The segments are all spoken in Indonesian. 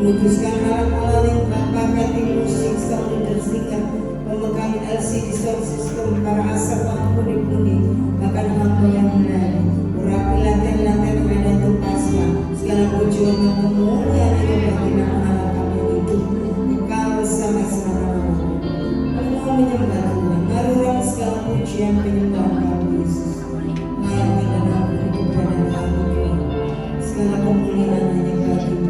Memutuskan alat-alat yang bakat di musik, sound dan singkat, pemegang LCD sound system, para asap pundi-pundi, bahkan hamba yang menari, urapi latihan-latihan medan tumpaskan, segala pujian dan kemuliaan yang bagi nama Allah kami hidup, kekal sampai selama-lamanya. Kami mau menyembah Tuhan, marurang segala pujian penyembahan kami Yesus, layaknya dan ampuni keberadaan kami Tuhan, segala kemuliaan hanya bagi-Mu.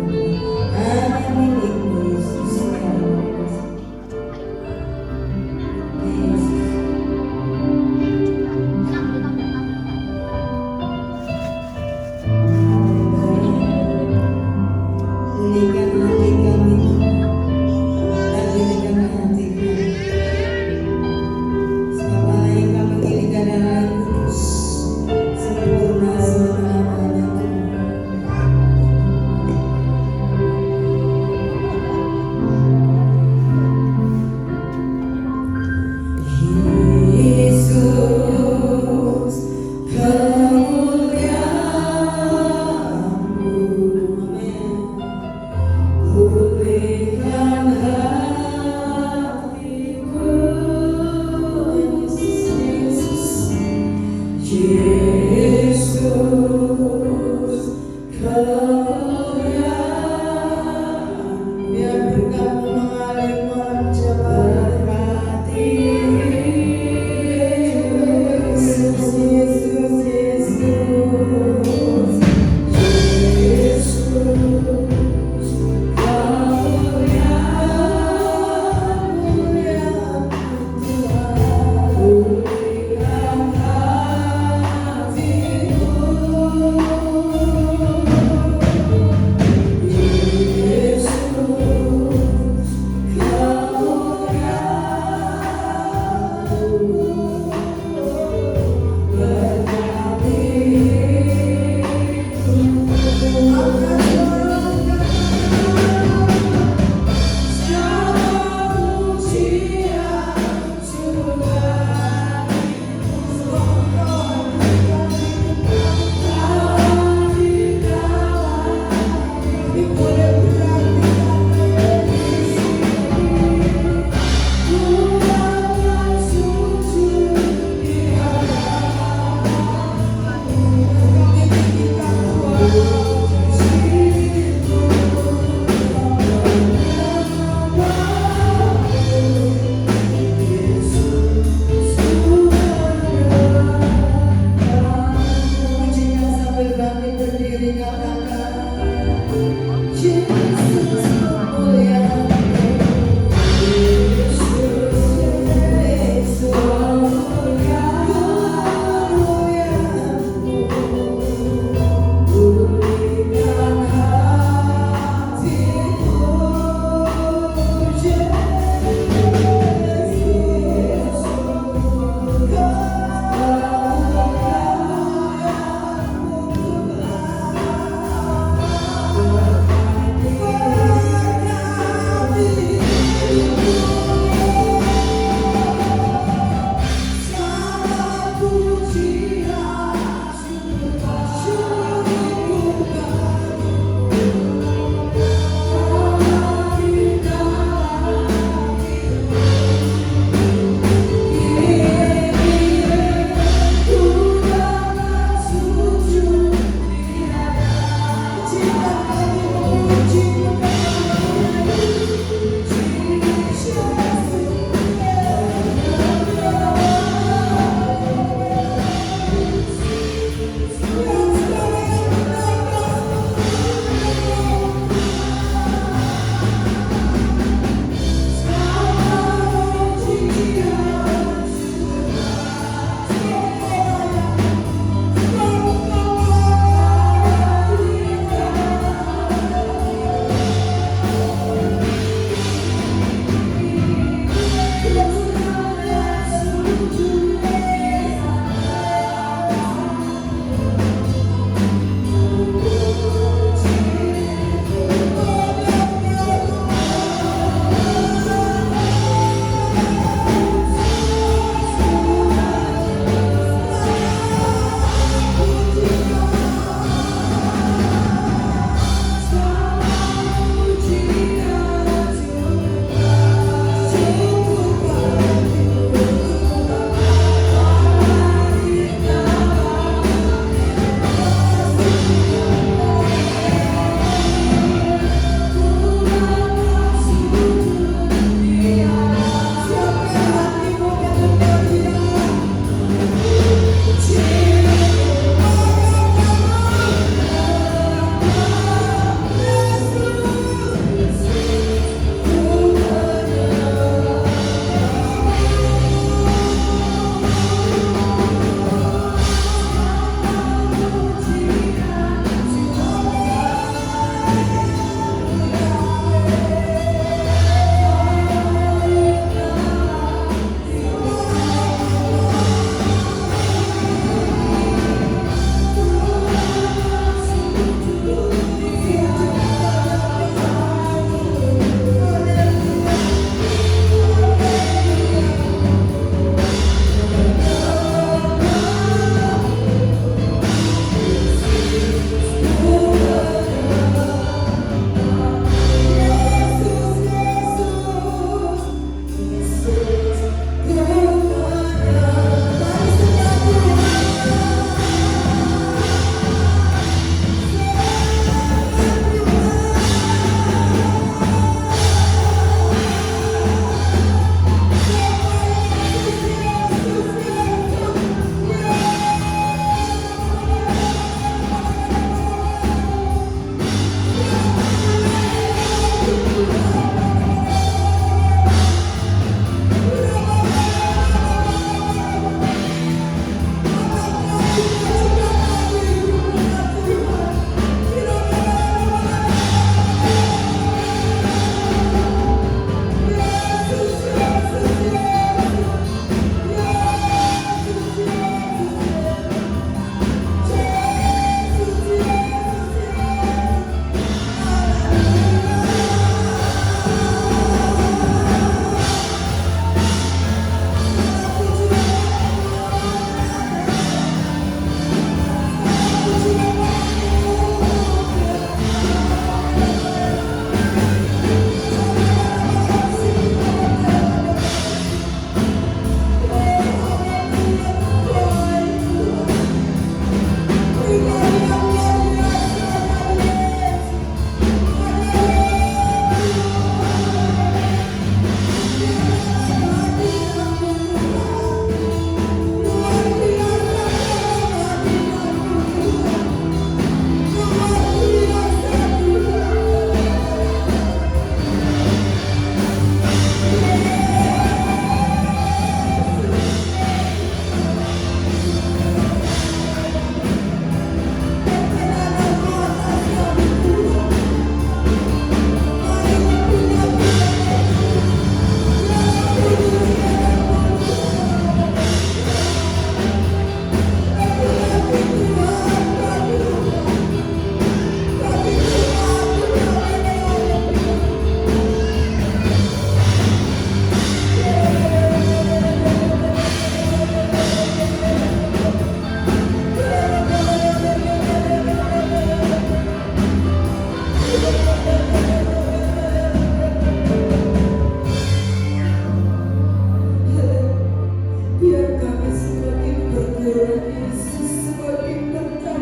Tuhan Yesus sebagai berkat.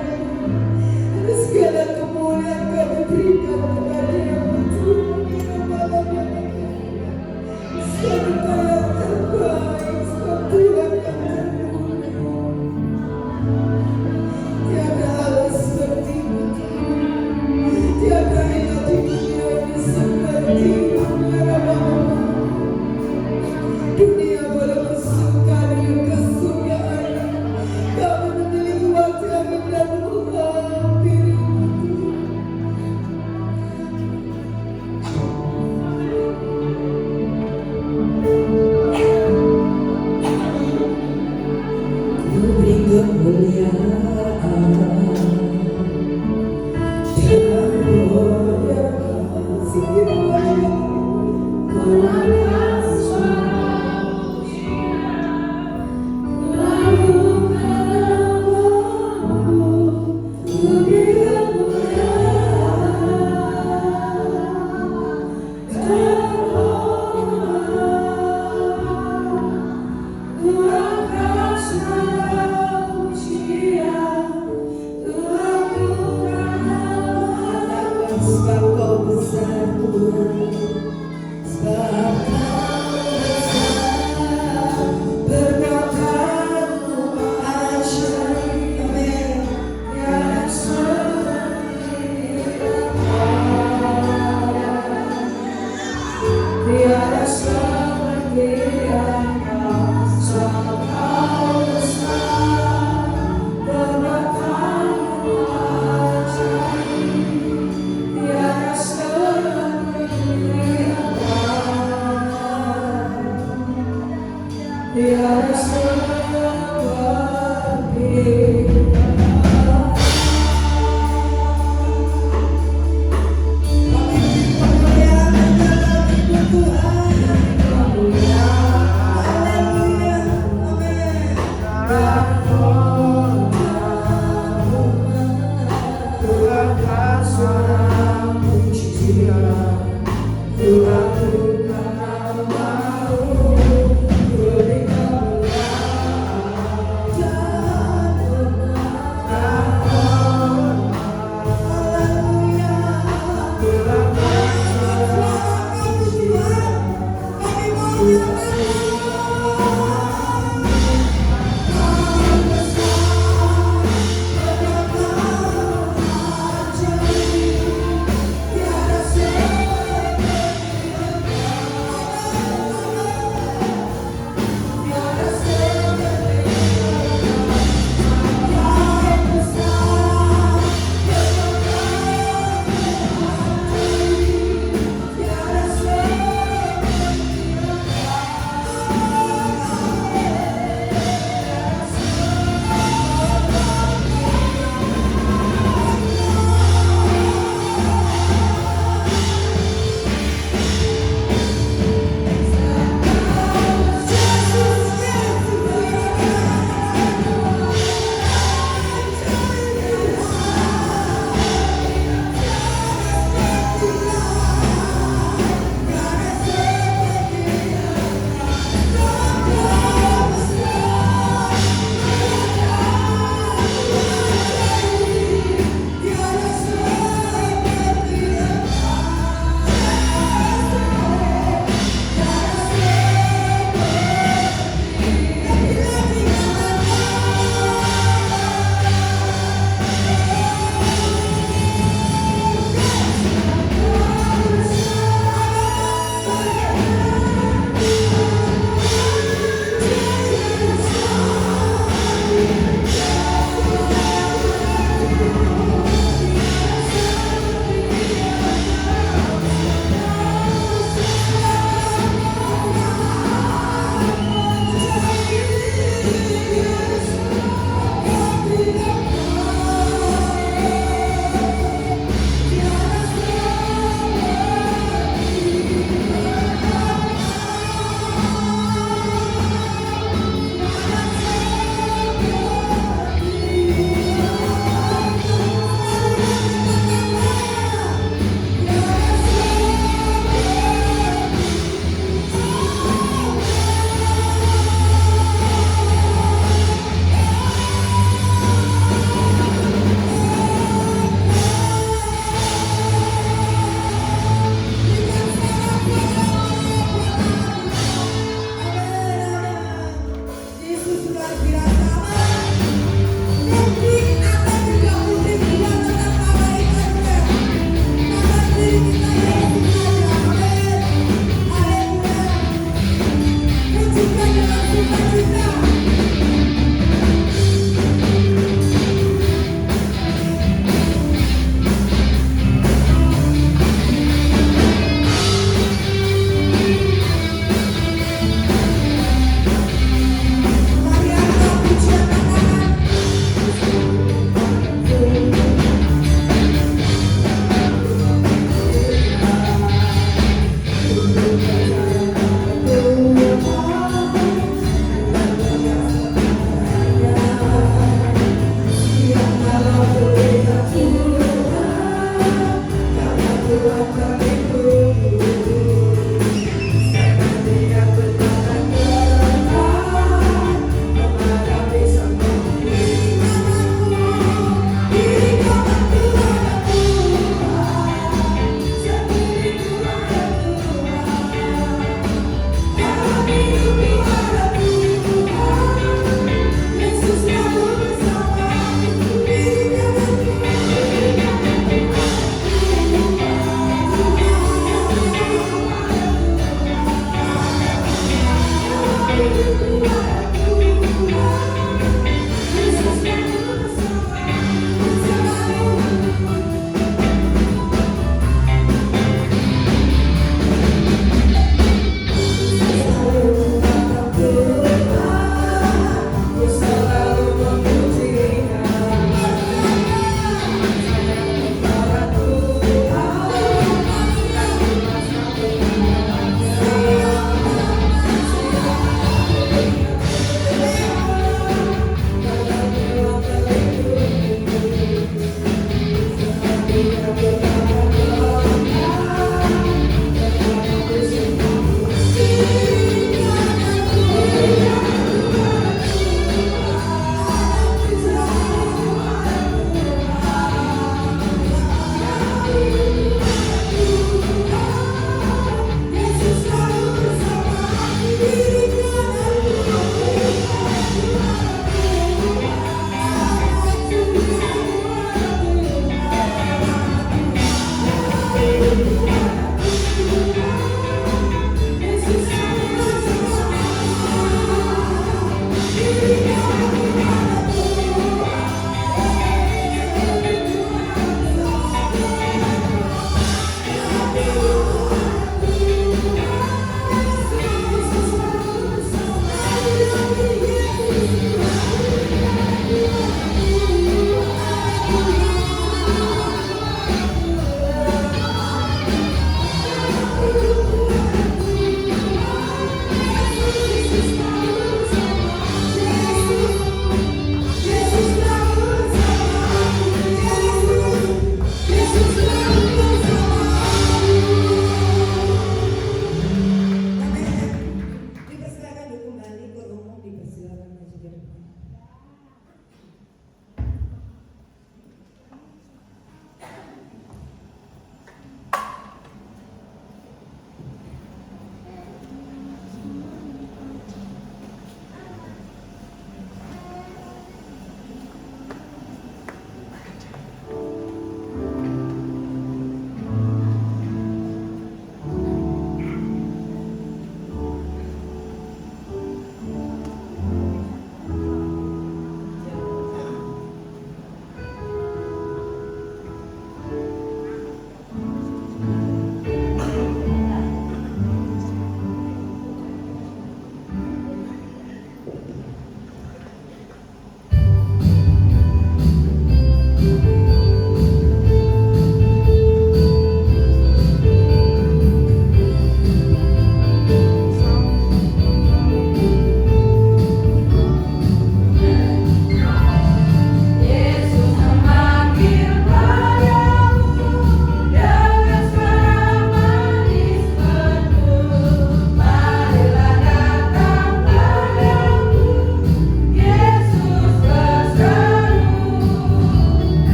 Dan segala kemuliaan kami berikan kepada yang berjuang di malam ini. Serta yang terbaik, sebab Tuhan yang termulia. Tiada Allah seperti-Mu Tuhan. Tiada ilah di dunia ini seperti-Mu ya Rabbah. Dunia boleh bersuka dengan kesukaan, kami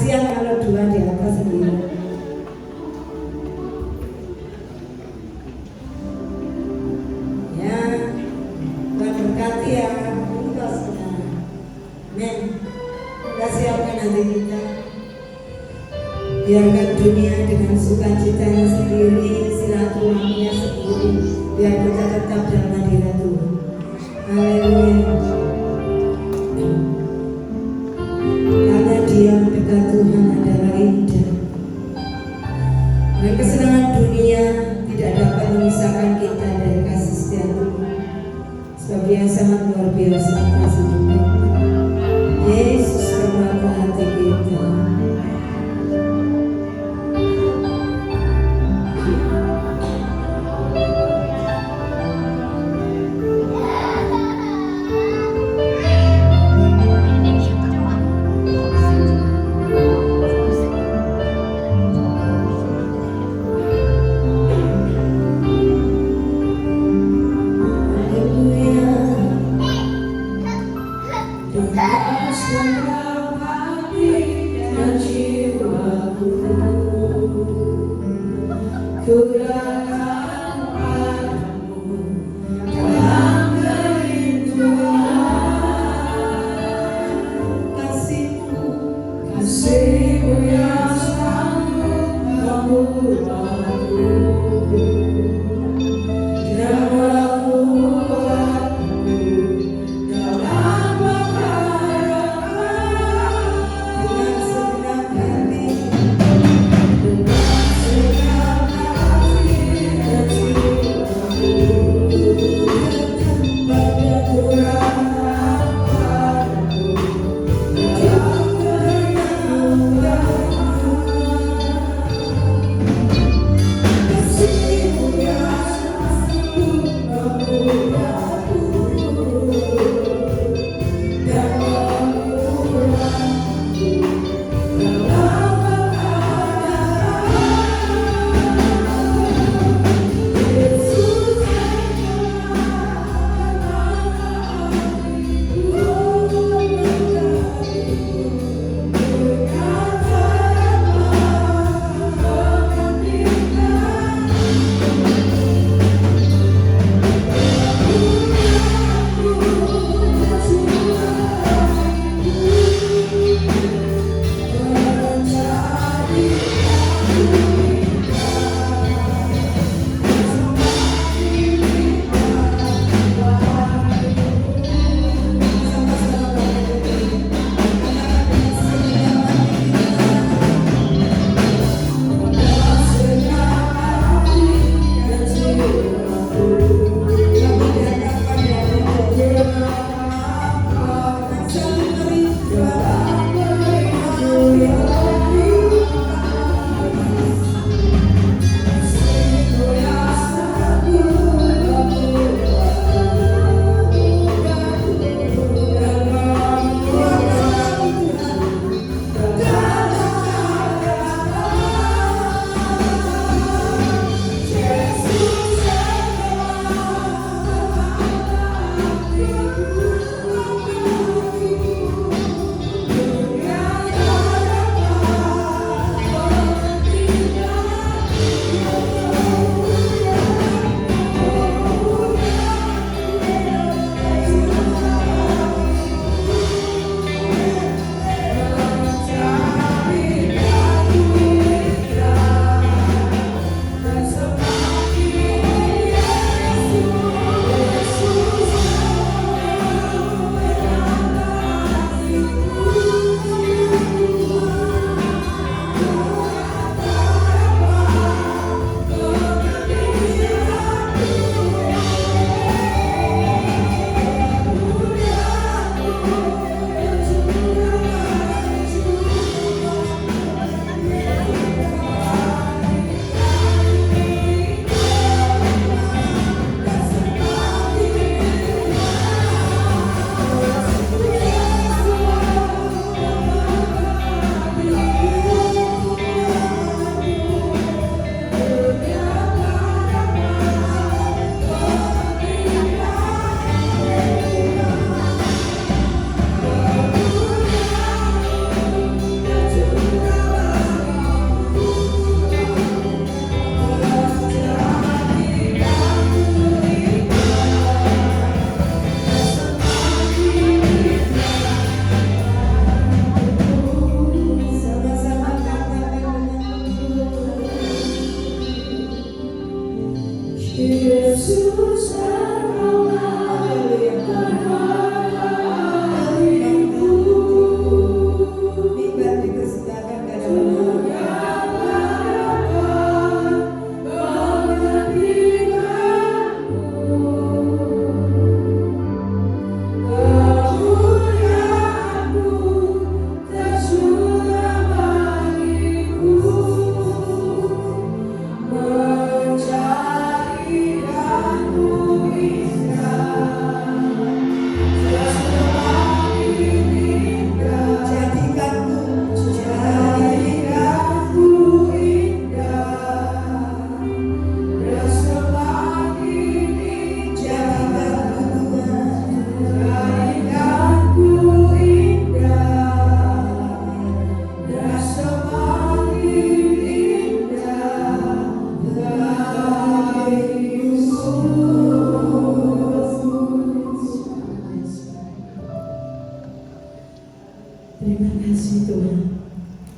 kasihan kalau dua di atas sendiri. Ya, Tuhan berkati ya, tugasnya. Men, kita siapkan nanti kita. Biarkan dunia dengan sukacitanya sendiri, silaturahminya sendiri, biar kita tetap dalam hadirat Tuhan. Haleluya. Karena diam dekat Tuhan adalah indah. Dan kesenangan dunia tidak dapat memisahkan kita dari kasih setia Tuhan. Sebab Dia sangat luar biasa kasih Tuhan. Yesus membuka hati kita.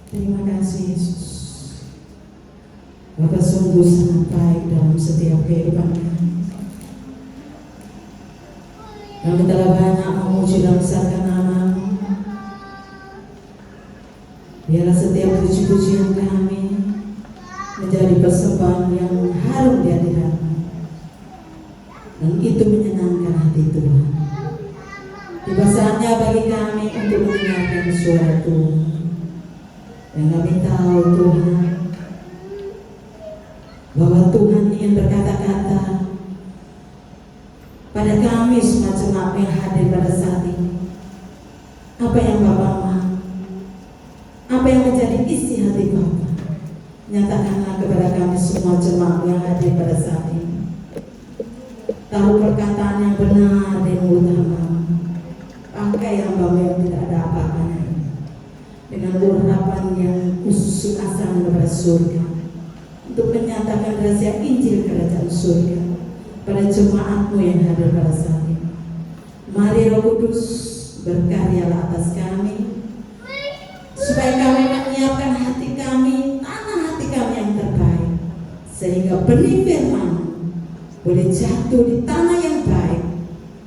Terima kasih Yesus. Bapa sungguh sangat baik dalam setiap kehidupan kami. Kami telah banyak memuji dan membesarkan nama-Mu. Biarlah setiap puji-pujian kami menjadi persembahan yang harum di hadirat-Mu, dan itu menyenangkan hati Tuhan. Tiba saatnya bagi kami untuk mendengarkan suara Tuhan. Dan kami tahu Tuhan bahwa Tuhan ingin berkata-kata pada kami semacam apa yang hadir pada saat ini. Apa yang Bapak mau, apa yang menjadi isi hati Bapak, nyatakanlah kepada kami semua jemaat yang hadir pada saat ini. Tahu perkataan yang benar dari mulut hamba-Mu, pakai hamba-Mu yang tidak ada apa-apanya dengan urapan yang khusus asal kepada surga, untuk menyatakan rahasia Injil Kerajaan surga pada jemaat-Mu yang hadir pada saat ini. Mari Roh Kudus berkaryalah atas kami, supaya kami menyiapkan hati kami, tanah hati kami yang terbaik, sehingga benih firman boleh jatuh di tanah yang baik,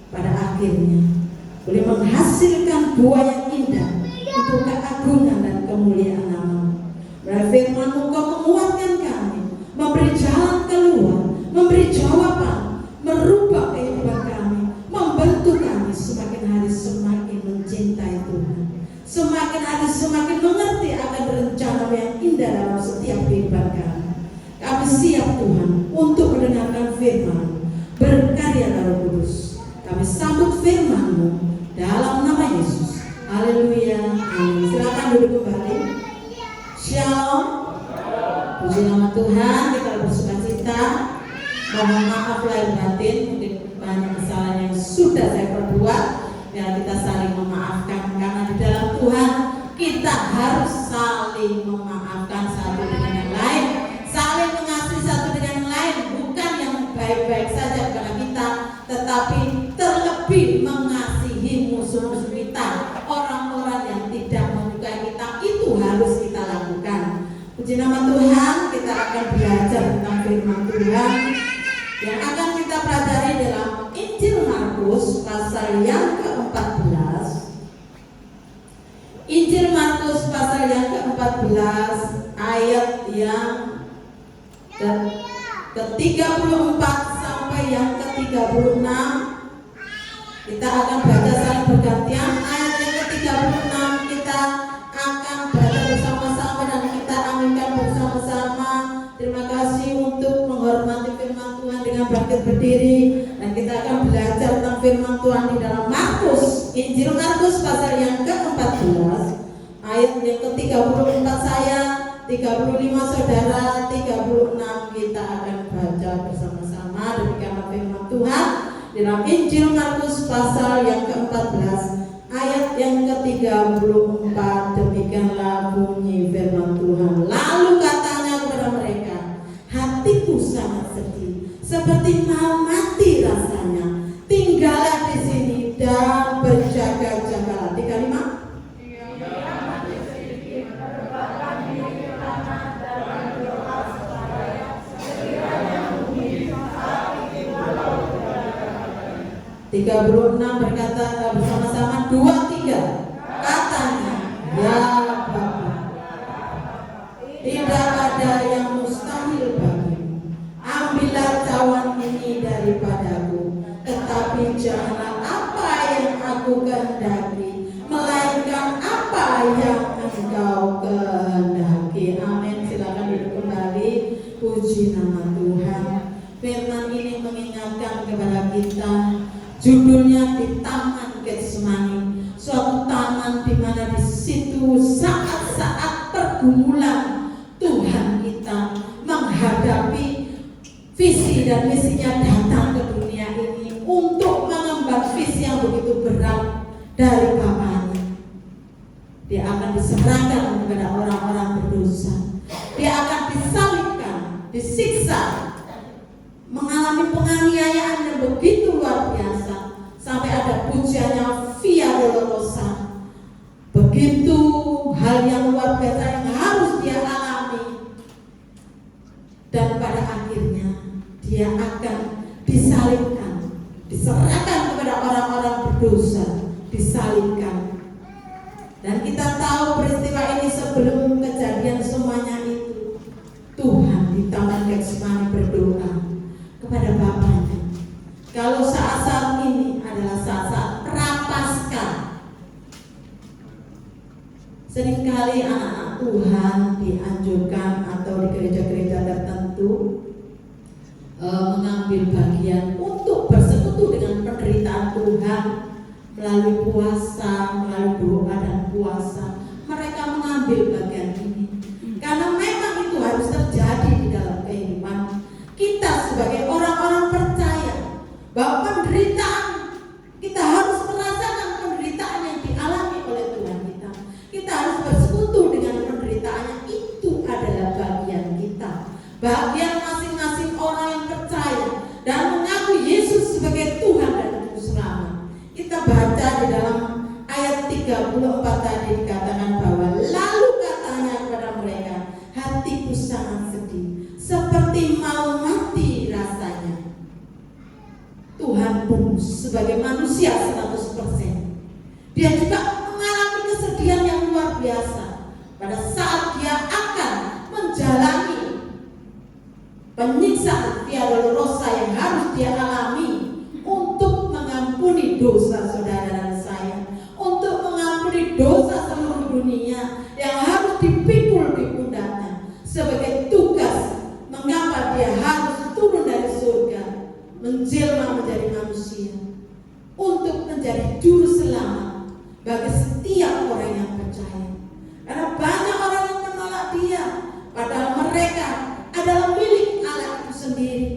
pada akhirnya boleh menghasilkan buah yang indah untuk keagungan dan kemuliaan nama-Mu. Melalui firman-Mu Kau menguatkan kami, memberi jalan keluar, memberi jawaban, merubah kehidupan kami, membentuk kami semakin hari semakin mencintai Tuhan, semakin hari semakin mengerti akan rencana yang indah dalam setiap kehidupan kami. Kami siap Tuhan untuk mendengarkan firman. Berkaryalah Roh Kudus. Kami sambut firman-Mu dalam nama Yesus. Haleluya. Amin. Silakan duduk kembali. Shalom. Puji nama Tuhan. Kita bersuka cita. Mohon maaf lahir batin, mungkin banyak kesalahan yang sudah saya perbuat. Biar kita saling memaafkan, karena di dalam Tuhan kita harus saling memaafkan satu dengan yang lain, saling mengasihi satu dengan yang lain, bukan yang baik-baik saja kepada kita, tetapi terlebih mengasihi musuh-musuh kita, orang-orang yang tidak menyukai kita. Itu harus kita lakukan. Puji nama Tuhan. Kita akan belajar tentang firman Tuhan yang akan kita pelajari dalam Injil Markus pasal yang ke-14. Injil Markus pasal yang ke-14 ayat yang ke-34 sampai yang ke-36. Kita akan baca saling bergantian. Ayat yang ke-36 kita akan baca bersama-sama dan kita aminkan bersama-sama. Terima kasih untuk menghormati firman Tuhan dengan bangkit berdiri, dan kita akan belajar tentang firman Tuhan di dalam Markus, Injil Markus pasal yang ke-14 ayat yang ke-34 saya, 35 saudara, 36 kita akan baca bersama-sama. Demikianlah firman Tuhan di dalam Injil Markus pasal yang ke-14 ayat yang ke-34. Demikianlah bunyi firman Tuhan. Lalu katanya kepada mereka, hatiku sangat sedih, seperti mau mati rasanya. Tinggallah di sini dan berjaga-jagalah. 35. Tiga puluh enam berkata bersama-sama, 2-3 katanya, ya Bapa, tidak ada yang mustahil bagimu. Ambillah cawan ini daripadaku, tetapi janganlah apa yang aku kehendaki, melainkan apa yang Engkau kehendaki. Amin. Silakan duduk kembali. Puji nama Tuhan. Firman ini mengingatkan kepada kita. Judulnya di Taman Getsemani, suatu taman di mana di situ saat-saat pergumulan Tuhan kita menghadapi visi dan misinya datang ke dunia ini untuk mengemban visi yang begitu berat dari Bapaknya. Dia akan diserahkan kepada orang-orang berdosa. Dia akan disalibkan, disiksa, mengalami penganiayaan yang begitu luar biasa, sampai ada pujiannya Via Dolorosa. Begitu hal yang luar biasa yang dan pada akhirnya dia akan disalibkan, diserahkan kepada orang-orang berdosa, disalibkan. Dan kita tahu peristiwa ini sebelum kejadian semuanya itu, Tuhan di Taman Getsemani berdoa kepada Bapaknya. Kalau saat-saat ini adalah saat-saat prapaskah, seringkali anak-anak Tuhan dianjurkan atau di gereja-gereja tertentu mengambil bagian untuk bersekutu dengan penderitaan Tuhan melalui puasa, melalui doa dan puasa. Mereka mengambil bagian ini karena memang itu harus terjadi di dalam kehidupan kita sebagai orang-orang percaya, bahwa penderitaan kita harus merasakan penderitaan yang dialami oleh Tuhan kita. Kita harus bersekutu dengan penderitaannya. Itu adalah bagian kita, bagian masing-masing orang yang percaya dan mengaku Yesus sebagai Tuhan dan Juru Selamat. Kita baca di dalam ayat 34 tadi dikatakan bahwa lalu katanya kepada mereka, hatiku sangat sedih, seperti mau mati rasanya. Tuhan pun sebagai manusia 100%, dia juga mengalami kesedihan yang luar biasa pada saat dia akan menjalani penyiksaan via dolorosa yang harus dia alami untuk mengampuni dosa saudara dan saya, untuk mengampuni dosa seluruh dunia yang harus dipikul di pundaknya sebagai tugas mengapa dia harus turun dari surga, menjelma menjadi manusia untuk menjadi juru selamat bagi setiap orang yang percaya. Karena banyak orang yang menolak dia, padahal mereka adalah milik Allah itu sendiri,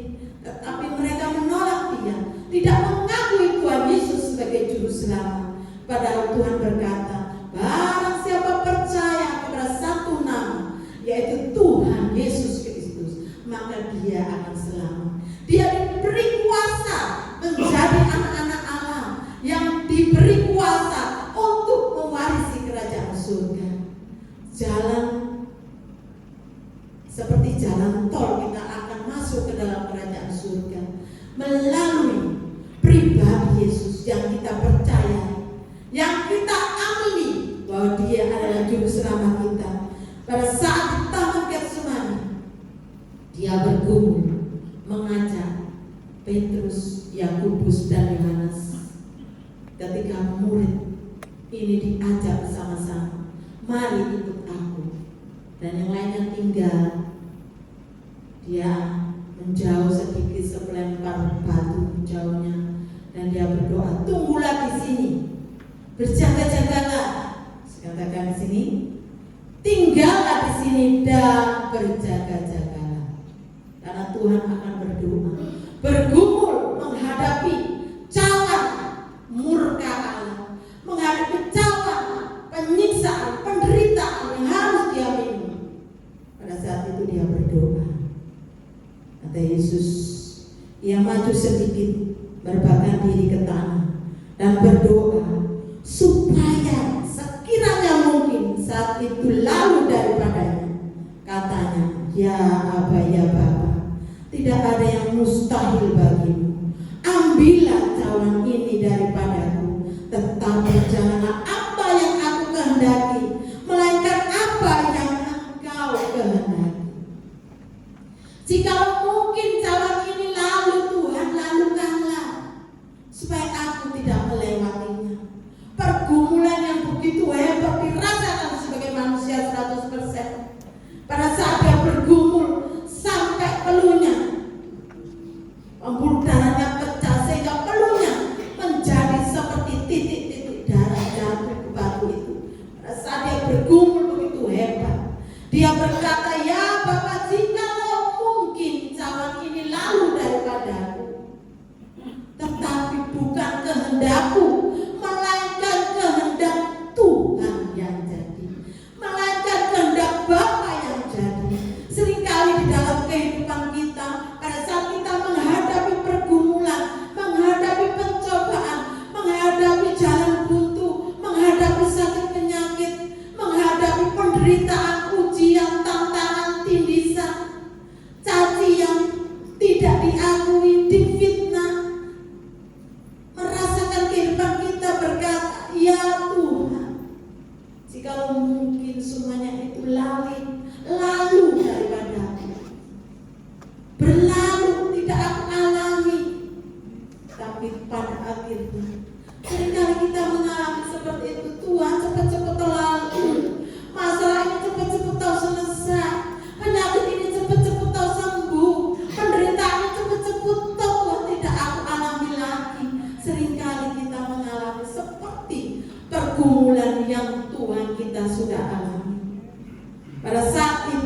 tetapi mereka menolak dia, tidak mengakui Tuhan Yesus sebagai juru selamat. Padahal Tuhan berkata, barang siapa percaya kepada satu nama, yaitu Tuhan Yesus Kristus, maka dia akan selamat. Dia diberi kuasa menjadi anak-anak Allah yang diberi kuasa untuk mewarisi kerajaan surga. Jalan seperti jalan tol, kita akan masuk ke dalam kerajaan surga melalui pribadi Yesus yang kita percaya, yang kita amini bahwa dia adalah juru selamat kita. Pada saat di Taman Getsemani, dia bergumul mengajak Petrus, Yakobus dan Yohanes. Ketika murid ini diajak bersama-sama, mari ikut aku, dan yang lainnya tinggal, dia menjauh sedikit sepelempar batu jauhnya, dan dia berdoa, tunggulah di sini, berjaga-jagalah. Katakan di sini, tinggallah di sini dan berjaga-jagalah, karena Tuhan akan berdoa, bergumul menghadapi cawan murka Allah, menghadapi cawan penyiksaan, penderitaan yang harus dia minum. Pada saat itu dia berdoa. Kata Yesus, ia maju sedikit, berbakan diri ke tanah dan berdoa supaya sekiranya mungkin saat itu lalu daripadanya. Katanya, ya Aba, ya Bapa, tidak ada yang mustahil bagimu. Ambillah cawan ini daripadaku, tetapi janganlah apa yang aku kehendaki, melainkan apa yang engkau kehendaki. Jika mungkin cawan ini lalu, Tuhan lalukanlah, supaya aku tidak melewatinya. Pergumulan yang begitu hebat dirasakan sebagai manusia 100%. Pada saat dia bergumul sampai peluhnya, pembuluh darahnya pecah sehingga peluhnya menjadi seperti titik-titik darah jatuh ke batu itu. Pada saat dia bergumul begitu hebat, dia berkata, ya Bapa, jikalau mungkin cawan ini lalu daripadaku, tetapi bukan kehendakku, melainkan kehendak Tuhan yang jadi, melainkan kehendak Bapa yang jadi. Seringkali di dalam kehidupan kita, pada saat kita menghadapi pergumulan, menghadapi pencobaan, menghadapi jalan buntu, menghadapi sakit penyakit, menghadapi penderitaan, ujian, tantangan,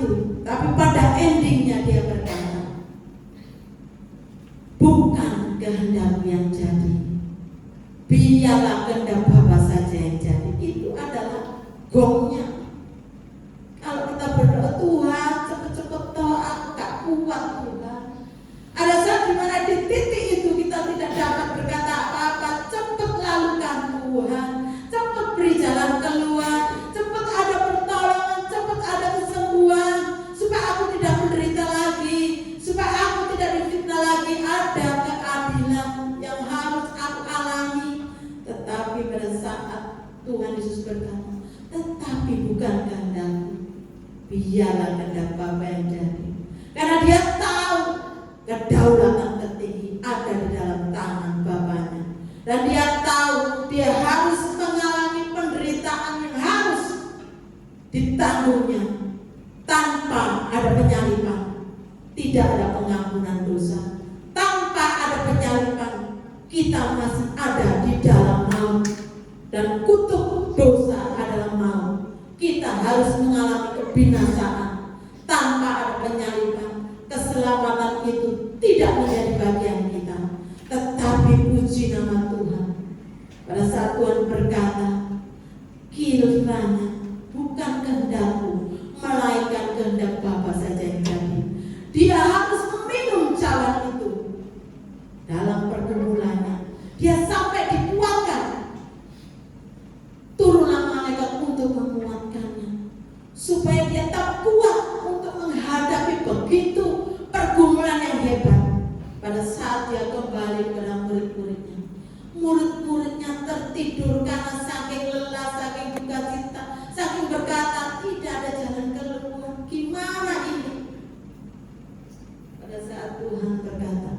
itu, tapi pada endingnya dia berkata, bukan kehendak yang jadi, biarlah kehendak Bapa saja yang jadi. Itu adalah gongnya. Kalau kita berdoa, Tuhan cepet-cepet toh, aku gak kuat Tuhan. Ada saat dimana di titik itu kita tidak dapat berkata apa-apa, cepet lalukan Tuhan, cepet beri jalan keluar, cepet ada pertolongan, cepet ada kesembuhan, supaya aku tidak menderita lagi, supaya aku tidak difitnah lagi. Ada keadilan yang harus aku alami. Tetapi pada saat Tuhan Yesus berkata, tetapi bukan kehendakku, biarlah kehendak Bapa yang jadi. Karena dia tahu kedaulatan tertinggi ada di dalam tangan Bapaknya, dan dia tahu dia harus mengalami penderitaan yang harus ditanggungnya tanpa ada penyalipan. Tidak ada pengampunan dosa. Tanpa ada penyalipan, kita masih ada di dalam maut, dan kutuk dosa adalah maut. Kita harus mengalami kebinasaan. Tanpa ada penyalipan, keselamatan itu tidak menjadi bagian kita. Tetapi puji nama Tuhan, pada saat Tuhan berkata, kiranya bukan kehendakku, melainkan kehendak Bapa saja yang jadi. Dia harus meminum jalan itu. Dalam pergumulannya, dia sampai dikuatkan. Turunlah malaikat untuk menguatkannya, supaya dia tak kuat untuk menghadapi begitu pergumulan yang hebat. Pada saat dia kembali kepada murid-muridnya, murid-muridnya tertidur karena saking lelah, saking duka cita, saking berkata tidak ada jalan keluar. Gimana ini? Pada saat Tuhan berkata,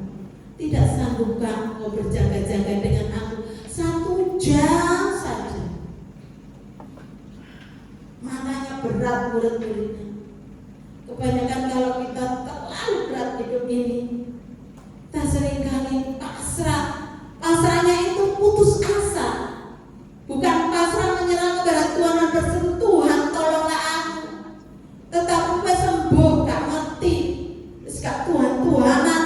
tidak sanggupkah engkau berjaga-jaga dengan aku 1 jam saja? Matanya berat murid-muridnya. Kebanyakan kalau kita terlalu berat hidup ini, kita seringkali pasrah. Pasrahnya itu putus asa. Bukan pasrah menyerah kepada Tuhan dan berseru, Tuhan tolonglah aku. Tetapi gue sembuh, gak ngerti. Terus gak Tuhan-Tuhanan.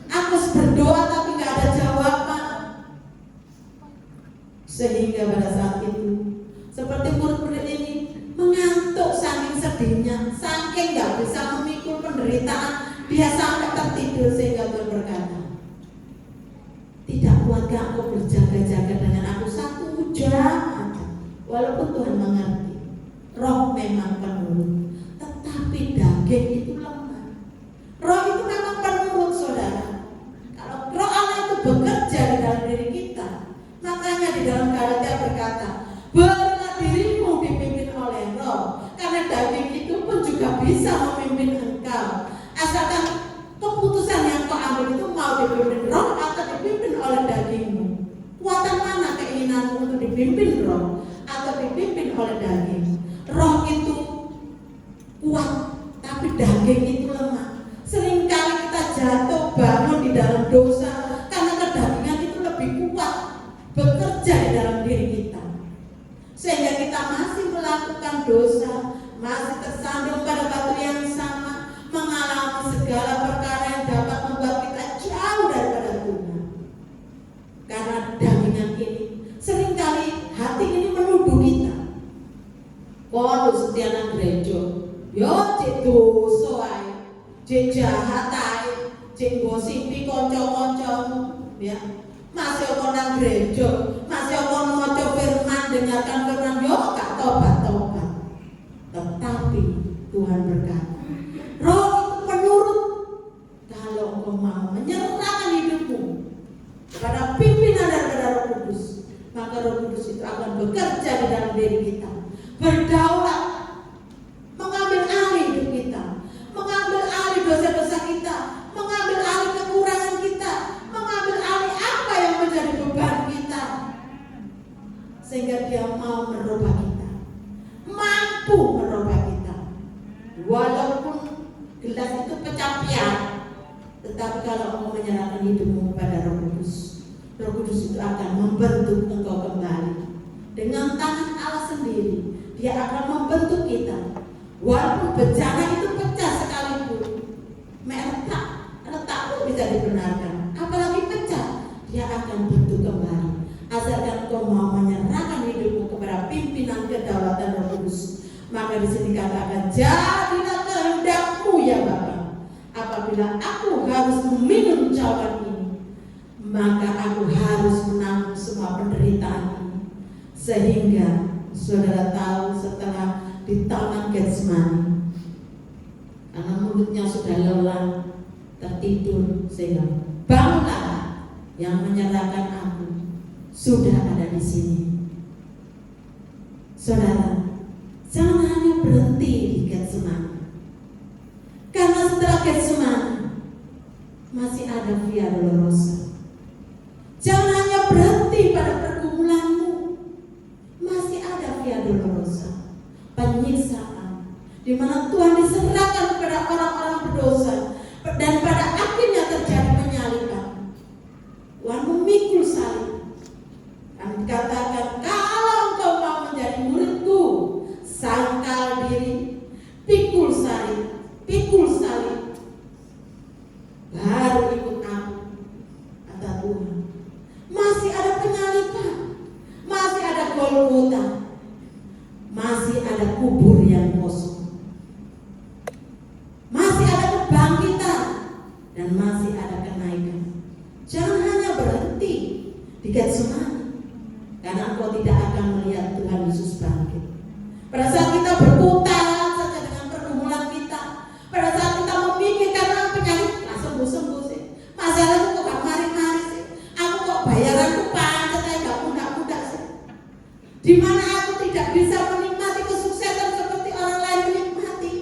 Aku berdoa tapi gak ada jawaban. Sehingga pada saat itu, seperti murid-murid ini mengantuk saking sedihnya, saking gak bisa memikul penderitaan, dia sampai tertidur. Sehingga Tuhan berkata, tidak kuatkah aku berjaga-jaga dengan aku 1 jam aja? Walaupun Tuhan mengerti, roh memang penurut, tetapi daging itu lemah. Roh itu memang penurut, saudara. Kalau roh Allah itu bekerja di dalam diri kita, makanya di dalam Galatia berkata, berilah dirimu dipimpin oleh roh, karena daging itu pun juga bisa memimpin engkau. Asalkan keputusan yang kau ambil itu mau dipimpin roh atau dipimpin oleh dagingmu. Kuatan mana keinginanmu untuk dipimpin roh atau dipimpin oleh daging? Roh itu kuat, tapi daging itu lemah. Seringkali kita jatuh bangun di dalam dosa karena kedagingan itu lebih kuat bekerja di dalam diri kita, sehingga kita masih melakukan dosa, masih tersandung pada batu yang sama, mengalami segala perkara yang dapat membuat kita jauh daripada Tuhan. Karena dagingan ini, seringkali hati ini menuduh kita. Kalau setia nang gereja, yo cek dosa ae, cek jahat ae, cek gosipi kanca-kancamu, ya. Masih kok nang gereja, masih kok maca firman, dengarkan firman, yo gak tobat-tobat. Tetapi Tuhan berkata, roh itu penurut. Kalau engkau mau menyerahkan hidupmu kepada pimpinan daripada Roh Kudus, maka Roh Kudus itu akan bekerja di dalam diri kita, berdaulat, mengambil alih hidup kita, mengambil alih dosa-dosa kita, mengambil alih kekurangan kita, mengambil alih apa yang menjadi beban kita, sehingga dia mau merubah kita, mampu merubah kita. Walaupun gelas itu pecah piah, tetapi kalau engkau menyerahkan hidupmu kepada Roh Kudus, Roh Kudus itu akan membentuk engkau kembali dengan tangan Allah sendiri. Dia akan membentuk kita. Walaupun bencana itu akan bentuk kembali. Asalkan kau mau menyerahkan hidupmu kepada pimpinan kedaulatan Roh Kudus. Maka di sini katakan, jadilah kehendakmu ya Bapa. Apabila aku harus meminum cawan ini, maka aku harus menanggung semua penderitaan ini. Sehingga saudara tahu setelah di Taman Getsemani, karena mulutnya sudah lelah, tertidur, sehingga bangunlah, yang menyerahkan aku sudah ada di sini. Saudara, jangan hanya berhenti di Getsemani, karena setelah Getsemani masih ada Via Dolorosa. Jangan hanya berhenti pada pergumulanmu, masih ada Via Dolorosa, penyiksaan, di mana Tuhan diserahkan kepada orang-orang berdosa, dan pada akhirnya terjadi penyaliban. Tuhan memikul salib. Dan dikatakan, kalau engkau mau menjadi muridku, sangkal diri, pikul salib, baru ikut aku, kata Tuhan. Masih ada penyaliban, masih ada Golgota, masih ada kubur yang kosong, masih ada kebangkitan, dan masih ada kenaikan. Jangan hanya berhenti di Getsemani, karena engkau tidak akan melihat Tuhan Yesus bangkit. Pada saat kita berkutat saja dengan pergumulan kita, pada saat kita memikirkan penyakit, sembuh sih, masalahku kok gak mari-mari sih, aku kok bayaranku pancet aja gak mudah-mudah sih, dimana aku tidak bisa menikmati kesuksesan seperti orang lain menikmati.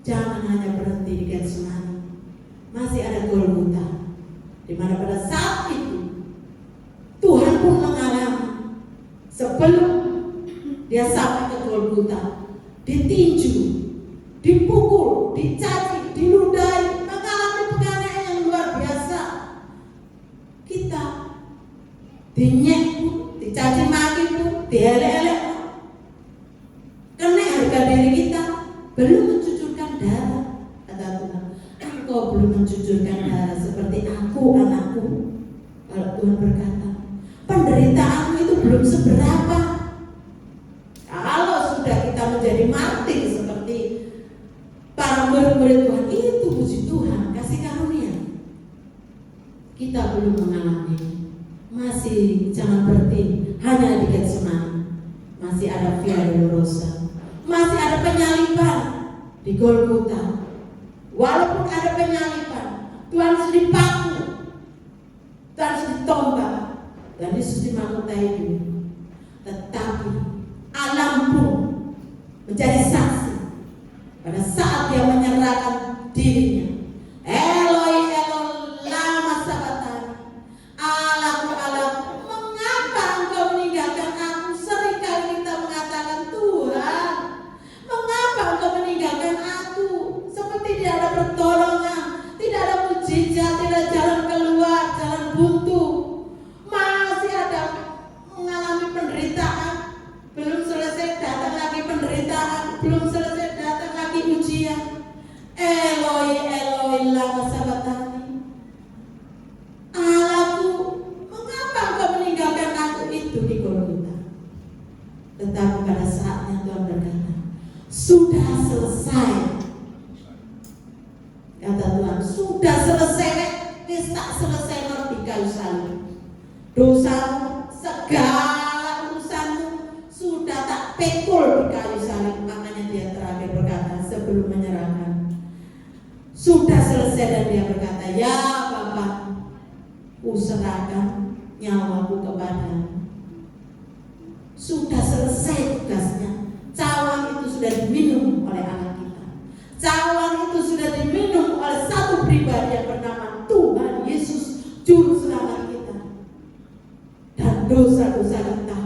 Jangan hanya berhenti di Getsemani, masih ada Golgota, dimana pada saat itu Tuhan pun mengalami, sebelum dia sampai ke Golgota, ditinju, dipukul, dicaci, diludahi, mengalami penganiayaan yang luar biasa. Kita dinyek pun, dicaci maki pun, dielek-elek pun, karena harga diri kita belum mencucurkan darah, kata Tuhan. Engkau belum mencucurkan darah seperti aku, anakku. Kalau Tuhan berkata, penderitaanmu itu belum seberapa. Kalau sudah kita menjadi martir seperti para murid-murid Tuhan, itu puji Tuhan, kasih karunia. Kita belum mengalami. Masih jangan berhenti hanya di Getsemani. Masih ada Via Dolorosa, masih ada penyaliban di Golgota. Walaupun ada penyaliban, Tuhan sudah dipaku, Tuhan sudah ditombak, dan Yesus dimahkotai dulu. Tetapi alam pun menjadi saksi pada saat dia menyerahkan dirinya. Eloi, Eloi, lama sabachthani. Allahku, Allahku, mengapa engkau meninggalkan aku? Seringkali kita mengatakan, Tuhan, mengapa engkau meninggalkan aku? Seperti tidak ada pertolongan, tidak ada mujizat, tidak ada jalan keluar, jalan buntu. Masih ada mengalami penderitaan, belum selesai datang lagi penderitaan, belum selesai datang lagi ujian. Eloi, Eloi, lama sabachthani. Allahku, mengapa engkau meninggalkan aku? Itu di Golgota. Tetapi pada saatnya Tuhan berkata, sudah selesai. Kata Tuhan, sudah selesai. Tak selesai di kayu salib. Dosamu, segala urusanmu sudah tak pikul di kayu salib. Makanya dia terakhir berkata sebelum menyerahkan, sudah selesai, dan dia berkata, ya Bapa, kuserahkan nyawaku kepadamu. Sudah selesai tugasnya. Cawan itu sudah diminum oleh anak kita. Cawan itu sudah diminum oleh satu pribadi yang bernama Tuhan Yesus, Juru Selamat kita. Dan dosa-dosa kita,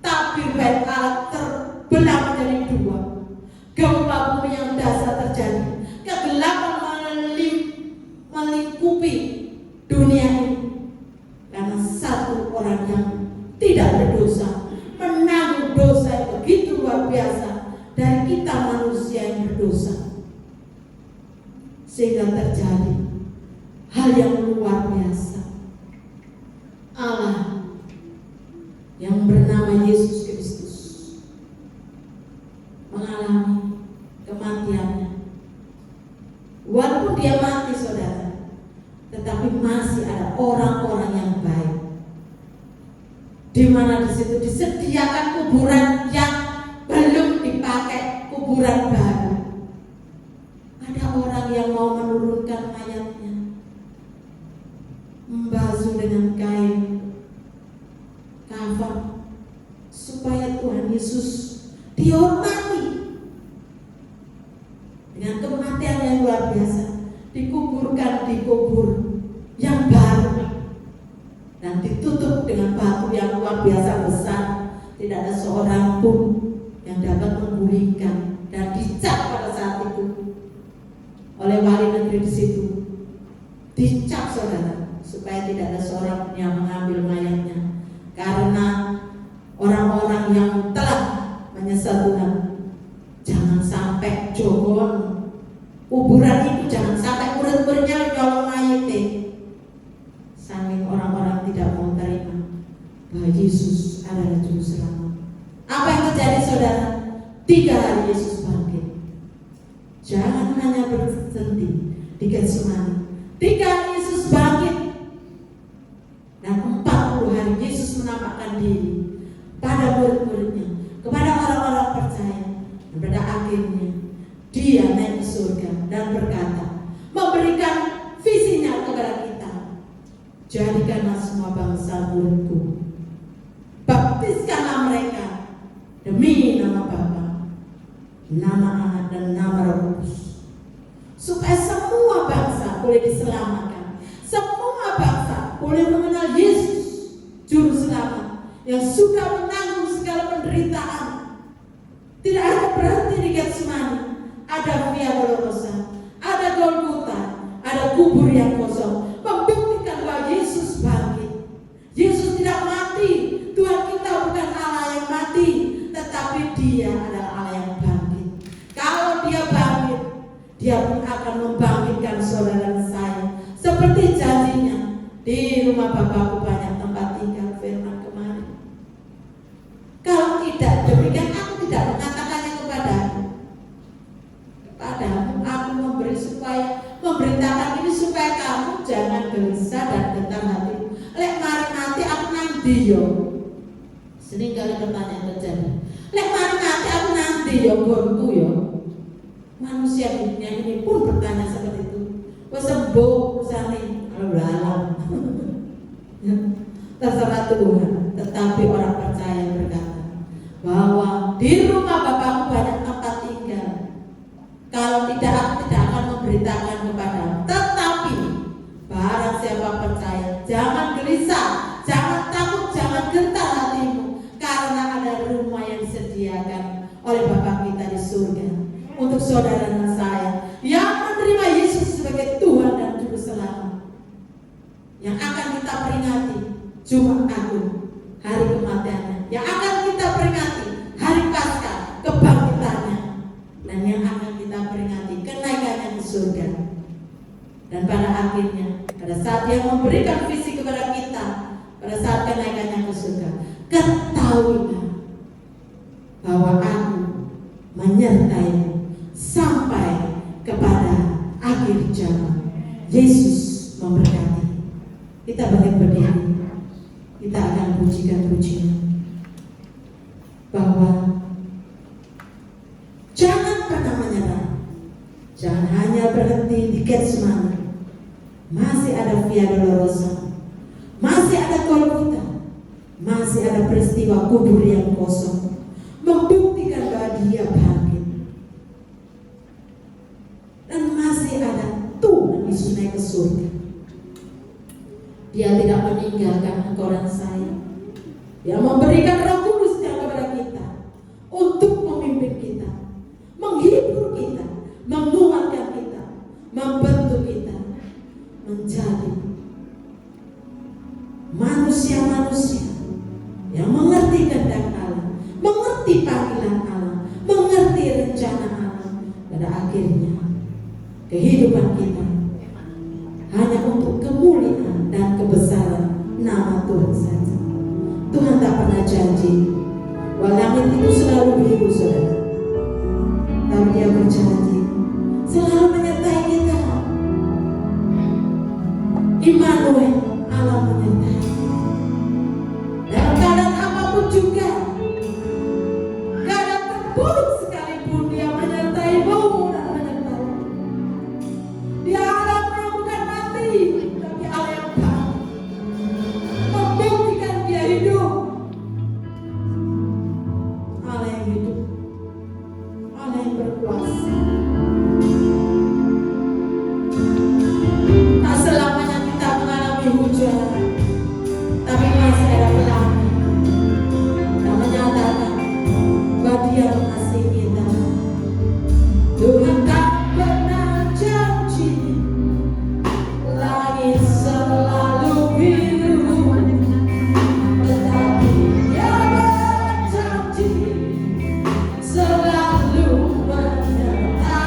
tabir bait Allah terbelah menjadi dua. Gempa bumi yang dahsyat terjadi, kegelapan melingkupi dunia ini, karena satu orang yang tidak berdosa menanggung dosa yang begitu luar biasa dari kita manusia yang berdosa, sehingga terjadi hal yang luar biasa. Allah yang bernama Yesus Kristus mengalami kematiannya. Walaupun dia mati, saudara, tetapi masih ada orang-orang yang baik, di mana di situ disediakan kuburan yang belum dipakai, kuburan baru. Ada orang yang mau menurunkan mayatnya, membasuh dengan kain kafan, supaya Tuhan Yesus dihormati dengan kematian yang luar biasa, dikuburkan di kubur yang baru dan ditutup dengan batu yang luar biasa besar. Tidak ada seorang pun yang dapat menggulingkan, dan dicap pada saat itu oleh wali negeri di situ, dicap, saudara, supaya tidak ada seorang pun yang mengambil mayatnya, karena orang-orang yang telah menyesal Tuhan, jangan sampai jogon kuburan itu, jangan sampai murid-muridnya nyolong mayatnya. Saking orang-orang tidak mau terima bahwa Yesus adalah Juru Selamat. Apa yang terjadi, saudara? 3 hari Yesus bangkit. Jangan hanya berhenti di Getsemani. 3 hari Yesus bangkit, dan 40 hari Yesus menampakkan diri pada murid-muridnya, kepada orang-orang percaya. Dan pada akhirnya dia naik ke surga dan berkata, memberikan visinya kepada kita, jadikanlah semua bangsa muridku, baptiskanlah mereka demi nama Bapa, nama Anak, dan nama Roh Kudus, supaya semua bangsa boleh diselamatkan, semua bangsa boleh mengenal Yesus Juru Selamat yang sudah menanggung segala penderitaan. Tidak hanya berhenti di Getsemani, ada Via Dolorosa, ada Golgota, ada kubur yang kosong, membuktikan bahwa Yesus bangkit. Yesus tidak mati. Tuhan kita bukan Allah yang mati, tetapi Dia adalah Allah yang bangkit. Kalau Dia bangkit, Dia pun akan membangkitkan saudara dan saya, seperti janjinya, di rumah Bapakku banyak tempat tinggal, firman kemarin. Kalau tidak demikian, aku tidak mengatakannya kepadamu. Kepadamu aku memberitakan ini supaya kamu jangan gelisah dan gentar hati. Lek mari nanti aku nanti yo. Sering kali pertanyaan terjadi. Lek mari nanti aku nanti yo gonku yo. Manusia dunia ini pun bertanya seperti itu. Kau sembuh usani alam. Terserah Tuhan. Tetapi orang percaya berkata bahwa di rumah Bapakku banyak tempat tinggal. Kalau tidak, aku tidak akan memberitakan kepadamu. Tetapi barang siapa percaya, jangan gelisah, jangan takut, jangan gentar hatimu, karena ada rumah yang disediakan oleh Bapa kita di surga untuk saudara dan saya yang menerima Yesus sebagai Tuhan dan Juru Selamat. Yang akan kita peringati Jumat Agung, hari kematiannya, yang akan kita peringati hari Paskah, kebangkitannya, dan yang akan kita peringati kenaikannya ke surga. Dan pada akhirnya, pada saat Dia memberikan visi kepada kita, pada saat kenaikannya ke surga, ketahuilah bahwa aku menyertaimu sampai kepada akhir zaman. Yesus memberkati. Kita bangkit berdiri, kita akan pujikan pujian bahwa jangan pernah menyerah, jangan hanya berhenti di Getsemani. Masih ada Via Dolorosa, masih ada Golgota, masih ada peristiwa kubur yang kosong, membuktikan bahwa Dia bangkit. Dan masih ada Tuhan Yesus naik ke surga. Dia tidak meninggalkan engkau dan saya. Dia memberikan Roh Kudus-Nya kepada kita untuk memimpin kita, menghibur kita, menguatkan kita, membentuk kita menjadi manusia-manusia yang mengerti kehendak Allah, mengerti panggilan Allah, mengerti rencana Allah. Pada akhirnya kehidupan kita hanya untuk kemuliaan dan kebesaran nama Tuhan saja. Tuhan tak pernah janji bahwa langit itu selalu biru, saudara, tapi Dia berjanji selalu menyertai kita. Immanuel, Allah menyertai. Dalam keadaan apapun juga, keadaan terburuk sekalipun, Dia menyertaimu dan menyertai. Dia Allah yang bukan mati, tapi Allah yang tahu membuktikan Dia hidup. Allah yang hidup, Allah yang berkuasa. Tak selamanya kita mengalami hujan, tapi masih ada pelangi yang menyatakan bahwa Dia mengasihi kita. Tuhan tak pernah janji langit selalu biru, tetapi Dia berjanji selalu menyertai.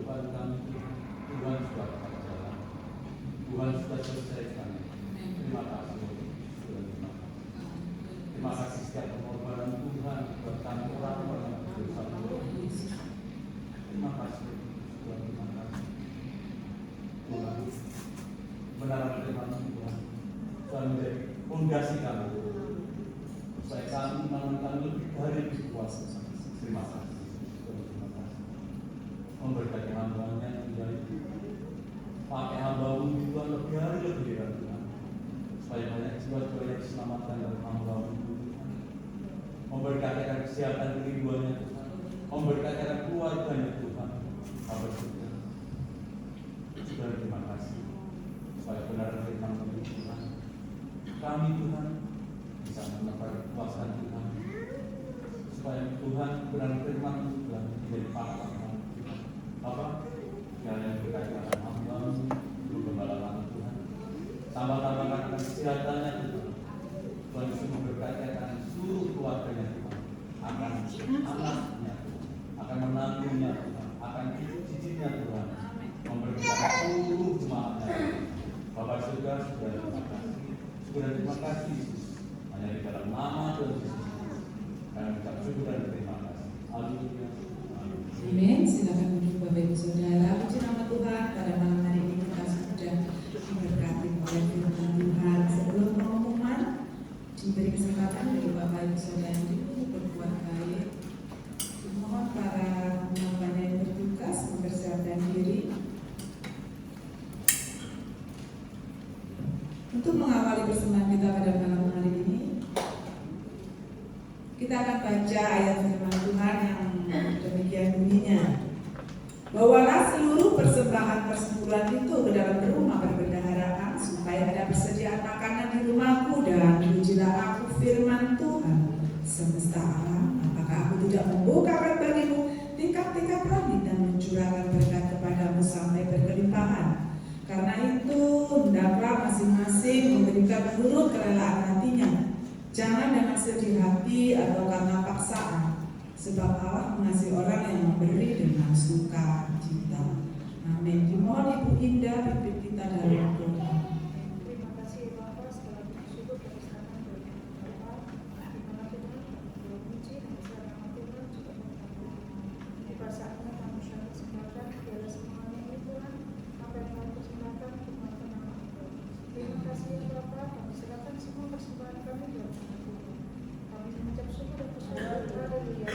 kehidupan kami, Tuhan sudah bekerja, Tuhan sudah selesaikan. Terima kasih, terima kasih setiap pengorbanan Tuhan buat kami orang-orang yang berdosa. Terima kasih Tuhan, terima kasih Tuhan. Benar firman Tuhan, Tuhan menjadi fondasi kami supaya kami mengalami lebih dari lebih kuasa. Terima kasih Tuhan, terima kasih. Memberkati hamba-Nya yang tinggal itu, pakai hamba-Mu Tuhan lebih dari lebih Tuhan, supaya banyak jiwa-jiwa yang diselamatkan dalam hamba-Mu Tuhan. Memberkati kesehatan kerinduannya Tuhan, memberkati keluarganya Tuhan. Hamba sudah terima kasih supaya benar firman-Mu Tuhan, kami Tuhan bisa mendapat kekuasaan Tuhan, supaya Tuhan benar firman Tuhan menjadi pakar kami Tuhan. Bapa, yang berkaitan hamba-Mu bergembalakan Tuhan, tambah-tambahkan kesehatannya Tuhan. Tuhan bisa memberkati seluruh keluarganya Tuhan, akan anaknya Tuhan, akan menantunya Tuhan, akan cucu-cucunya Tuhan, memberkati seluruh jemaatnya. Bapak Surga, sudah terima kasih, sudah terima kasih Yesus, hanya di dalam nama Tuhan Yesus kami ucap syukur dan terima kasih. Haleluya. Amin. Silakan duduk Bapak Ibu Saudara. Puji nama Tuhan. Pada malam hari ini kita sudah diberkati oleh firman Tuhan. Sebelum pengumuman, diberi kesempatan bagi Bapak Ibu Saudara yang duduk berbuat baik. Mohon para hamba yang bertugas mempersiapkan diri untuk mengawali persembahan kita pada malam hari ini. Kita akan baca ayat firman Tuhan yang demikian bunyinya. Bawalah seluruh persembahan persepuluhan itu ke dalam rumah perbendaharaan, supaya ada persediaan makanan di rumahku, dan pujilah aku firman Tuhan semesta alam. Apakah aku tidak membukakan bagimu tingkap-tingkap langit dan mencurahkan berkat kepadamu sampai berkelimpahan? Karena itu hendaklah masing-masing memberikan menurut kerelaan hatinya, jangan dengan sedih hati atau karena paksaan, sebab Allah mengasihi orang yang memberi dengan sukacita. Amin. Dimohon Ibu Indah pimpin kita dalam doa. Terima kasih Bapak, segala bersyukur beristakan bagi Bapak, di mana Tuhan memuji dan besar nama Tuhan juga berkata. Pada saatnya kami syukur kesempatan, biarlah semuanya ini Tuhan, apa yang kami persembahkan untuk nama Engkau. Terima kasih ya Bapak, kami serahkan semua persembahan kami dalam nama Tuhan. Kami mengucap syukur dan bersyukur. Haleluya.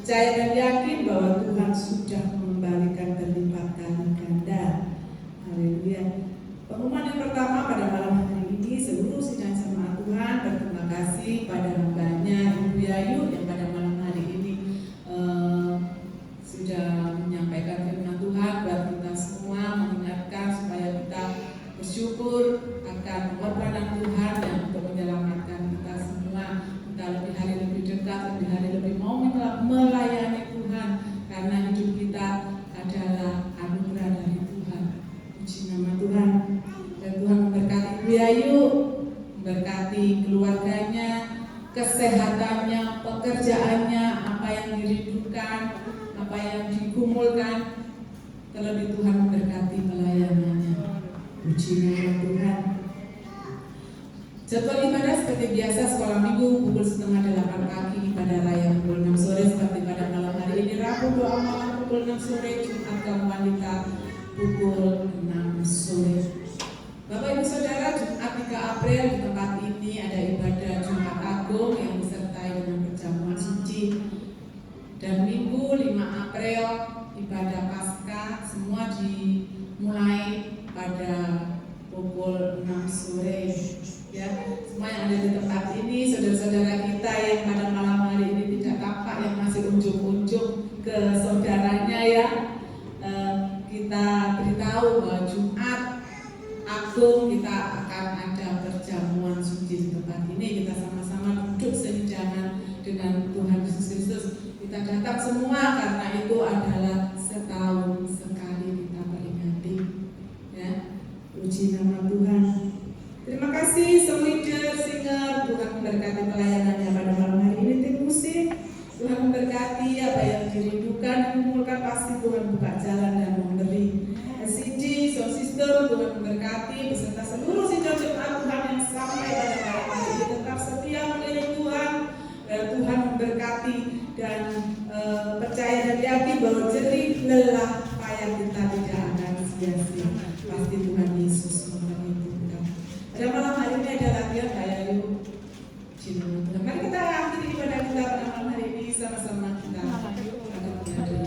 Saya dan yakin bahwa Tuhan sudah mengembalikan berlipat kali ganda. Haleluya. Pengumuman yang pertama pada malam hari ini, seluruh sidang jemaat Tuhan berterima kasih pada hambanya Ibu Yayu yang pada malam hari ini sudah menyampaikan firman Tuhan buat kita semua, mengingatkan supaya kita bersyukur akan pengorbanan Tuhan yang untuk menyelamatkan kita semua. Kita lebih hari lebih dekat, lebih hari lebih mau melayani Tuhan, karena hidup kita adalah anugerah dari Tuhan. Puji nama Tuhan. Dan Tuhan memberkati Ibu Yayu, memberkati keluarganya, kesehatannya, pekerjaannya, apa yang dirindukan, apa yang digumulkan. Terlebih Tuhan memberkati pelayanannya. Puji nama Tuhan. Jadwal ibadah seperti biasa sekolah minggu pukul 7:30 pagi, ibadah raya pukul 6 sore seperti pada malam hari ini. Rabu doa malam pukul 6 sore, Jumat kaum wanita pukul 6 sore. Bapak Ibu Saudara, Jumat 3 April di tempat ini ada ibadah Jumat Agung yang disertai dengan perjamuan suci. Dan Minggu 5 April ibadah Paskah semua dimulai pada pukul 6 sore. Ya, semua yang ada di tempat ini, saudara-saudara kita yang pada malam hari ini tidak tampak, yang masih unjuk-unjuk ke saudaranya ya, kita beritahu bahwa Jumat Agung kita akan ada perjamuan suci di tempat ini. Kita sama-sama duduk sejajar dengan Tuhan Yesus Kristus. Kita datang semua karena itu adalah setahun sekali kita peringati. Ya, puji nama Tuhan. Terima kasih leader, singer, Tuhan memberkati pelayanannya pada malam hari ini. Tim musik, Tuhan memberkati apa yang dirindukan, dikumpulkan, pasti Tuhan buka jalan dan memberi. SCG, sound system, Tuhan memberkati beserta seluruh sidang jemaat Tuhan yang sampai pada malam hari ini tetap setia melihat Tuhan, dan Tuhan memberkati dan percaya dan yakin bahwa jerih lelah payah kita tidak akan sia-sia. Pasti Tuhan Yesus memberkati. Pada malam hari ini ada latihan kayak yuk cinta Tuhan. Mari kita akhiri ibadah kita pada malam hari ini sama-sama kita akan menghadiri.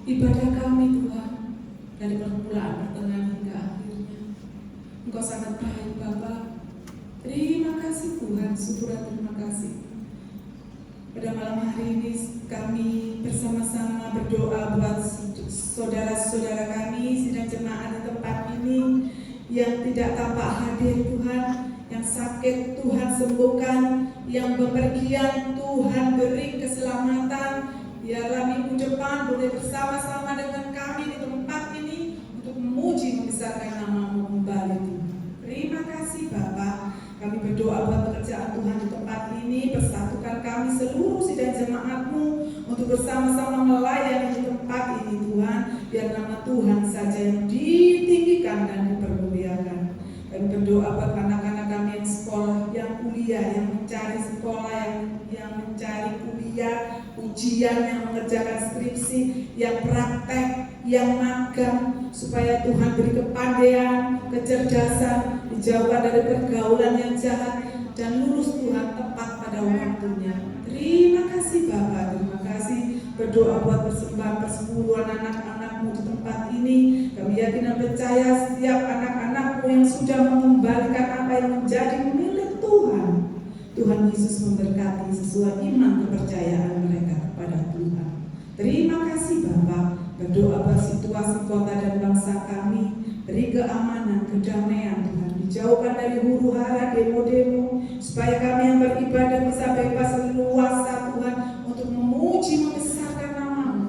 Ibadah kami Tuhan, dari permulaan pertengahan hingga akhirnya. Engkau sangat baik Bapa. Terima kasih Tuhan, syukur dan terima kasih. Pada malam hari ini kami bersama-sama berdoa buat saudara-saudara kami, sidang jemaat di tempat ini yang tidak tampak hadir Tuhan, yang sakit Tuhan sembuhkan, yang bepergian Tuhan beri keselamatan. Biarlah minggu depan boleh bersama-sama dengan kami di tempat ini untuk memuji membesarkan nama-Mu kembali Tuhan. Terima kasih Bapa. Kami berdoa buat pekerjaan Tuhan di tempat ini. Persatukan kami seluruh sidang jemaat-Mu untuk bersama-sama melayani di tempat ini Tuhan. Biar nama Tuhan saja yang ditinggikan dan dipermuliakan. Kami berdoa buat anak-anak kami yang sekolah, yang kuliah, yang mencari sekolah, yang mencari kuliah, ujian, yang mengerjakan skripsi, yang praktek, yang magang, supaya Tuhan beri kepandaian, kecerdasan, dijauhkan dari pergaulan yang jahat, dan lulus Tuhan tepat pada waktunya. Terima kasih Bapa, terima kasih. Berdoa buat persembahan persepuluhan anak-anak-Mu di tempat ini. Kami yakin dan percaya setiap anak-anak-Mu yang sudah mengembalikan apa yang menjadi milik Tuhan. Tuhan Yesus memberkati sesuai iman kepercayaan mereka kepada Tuhan. Terima kasih Bapa. Berdoa buat situasi kota dan bangsa kami. Beri keamanan, kedamaian Tuhan. Dijauhkan dari huru-hara, demo-demo, supaya kami yang beribadah bisa bebas leluasa Tuhan untuk memuji membesarkan nama-Mu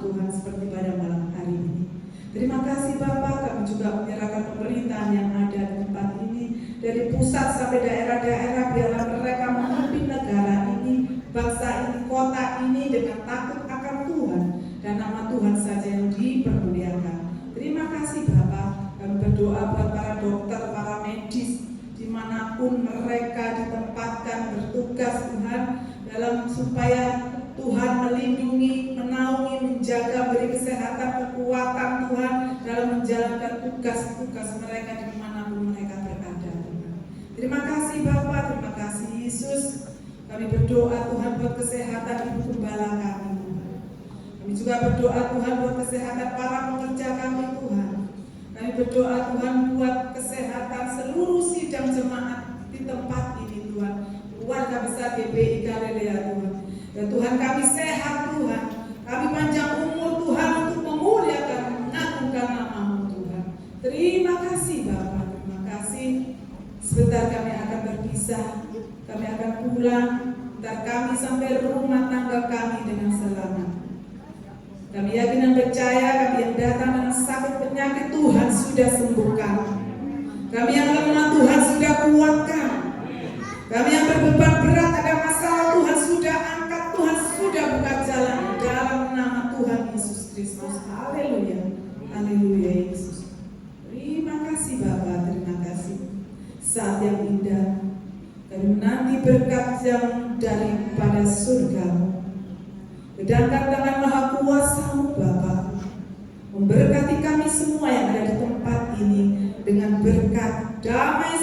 juga menyerahkan pemerintahan yang ada di tempat ini, dari pusat sampai daerah-daerah, biarlah mereka memimpin negara ini, bangsa ini, kota ini dengan takut akan Tuhan, dan nama Tuhan saja yang dipermuliakan. Terima kasih Bapak. Kami berdoa buat para dokter, para medis, dimanapun mereka ditempatkan bertugas Tuhan, dalam supaya Tuhan melindungi, menaungi, menjaga, beri kesehatan, kekuatan Tuhan dalam menjalankan tugas-tugas mereka dimanapun mereka berada Tuhan. Terima kasih Bapak, terima kasih Yesus. Kami berdoa Tuhan buat kesehatan Ibu Gembala kami Tuhan. Kami juga berdoa Tuhan buat kesehatan para pekerja kami Tuhan. Kami berdoa Tuhan buat kesehatan seluruh sidang jemaat di tempat ini Tuhan. Keluarga besar GBI Galilea Tuhan. Ya Tuhan, kami sehat Tuhan. Kami panjang umur Tuhan untuk memuliakan, mengagungkan nama-Mu Tuhan. Terima kasih Bapak, terima kasih. Sebentar kami akan berpisah. Kami akan pulang. Ntar kami sampai rumah tangga kami dengan selamat. Kami yakin dan percaya kami yang datang dengan sakit penyakit Tuhan sudah sembuhkan. Kami yang lemah Tuhan sudah kuatkan. Kami yang berbeban berat ada masalah Tuhan sudah angkat, Tuhan sudah buka jalan dalam nama Tuhan Yesus Kristus. Haleluya, haleluya Yesus. Terima kasih Bapa, terima kasih. Saat yang indah, kami menanti berkat yang daripada surga. Sedangkan dengan maha kuasa-Mu Bapa, memberkati kami semua yang ada di tempat ini dengan berkat damai